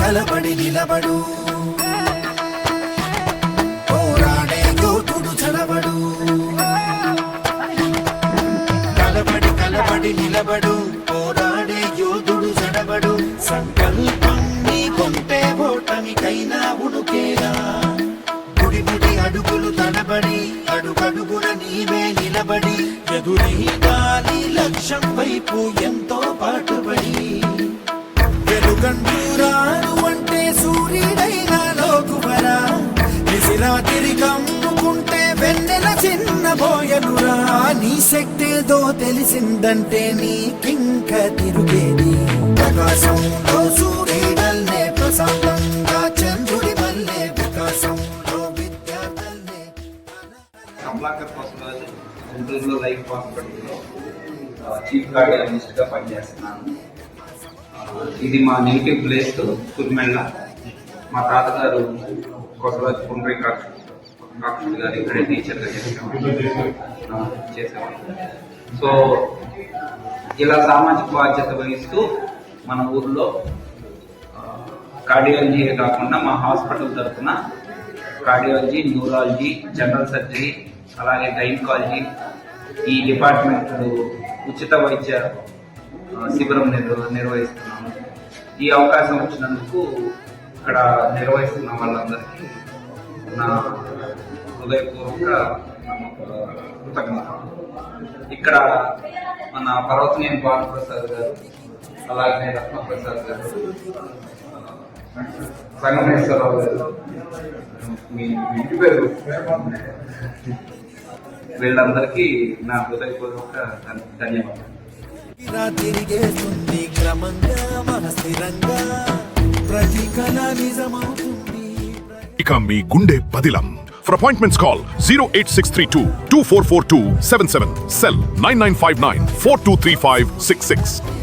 కలబడి నిలబడు పోరాడే యోధుడు చలబడు కలబడి నిలబడు పోరాడే యోధుడు చడబడు సంకల్పం నీకుంటే ఓటమికైనా ఉడుకేరా బుడి అడుగులు తడబడి అడుగడుగున నీవే నిలబడి ఎదురీగాలి లక్ష్యం వైపు ఎంతో పాటుపడి వెలుగంటూరాను అంటే సూర్యుడైనా లోకువరా నిసిరాతిరి కమ్ముకుంటే వెన్నెల చిన్న బోయలురా నీ శక్తేదో తెలిసిందంటే నీకింక తిరుగేది ప్రకాశంలో సూర్యుడల్లే ప్రశాంతంగా చంద్రుడి వల్లే వికాసంలో విద్యార్థులే. కమలాకర్ పశురాజు గుంటూరులో లైఫ్ హాస్పిటల్లో చీఫ్ కార్డియాలజిస్ట్గా పనిచేస్తున్నాను. ఇది మా నేటివ్ ప్లేస్ కుర్మెళ్ళ. మా తాతగారు కొసరాజు పుండ్రీకాక్షుడు గారు ఇక్కడే టీచర్గా చేసేవాళ్ళు. సో ఇలా సామాజిక బాధ్యత వహిస్తూ మన ఊర్లో కార్డియాలజీ కాకుండా మా హాస్పిటల్ తరఫున కార్డియాలజీ, న్యూరాలజీ, జనరల్ సర్జరీ, అలాగే గైనకాలజీ ఈ డిపార్ట్మెంట్లు ఉచిత వైద్య శిబిరం నిర్వహిస్తున్నాము. ఈ అవకాశం వచ్చినందుకు ఇక్కడ నిర్వహిస్తున్న వాళ్ళందరికీ నా హృదయపూర్వక కృతజ్ఞత. ఇక్కడ మన పర్వతనేని భానుప్రసాద్ గారు, అలాగే రత్నప్రసాద్ గారు, సంగమేశ్వరరావు గారు, మీ ఇంటి పేరు, వీళ్ళందరికీ నా హృదయపూర్వక ధన్యవాదాలు. తిరిగేస్తుంది క్రమంగా మహస్థిరంగా ప్రతి కళ నిజమవుతుంది. ఇక మీ గుండె పదిలం. For appointments call 08632 244277. Cell 9959 423566.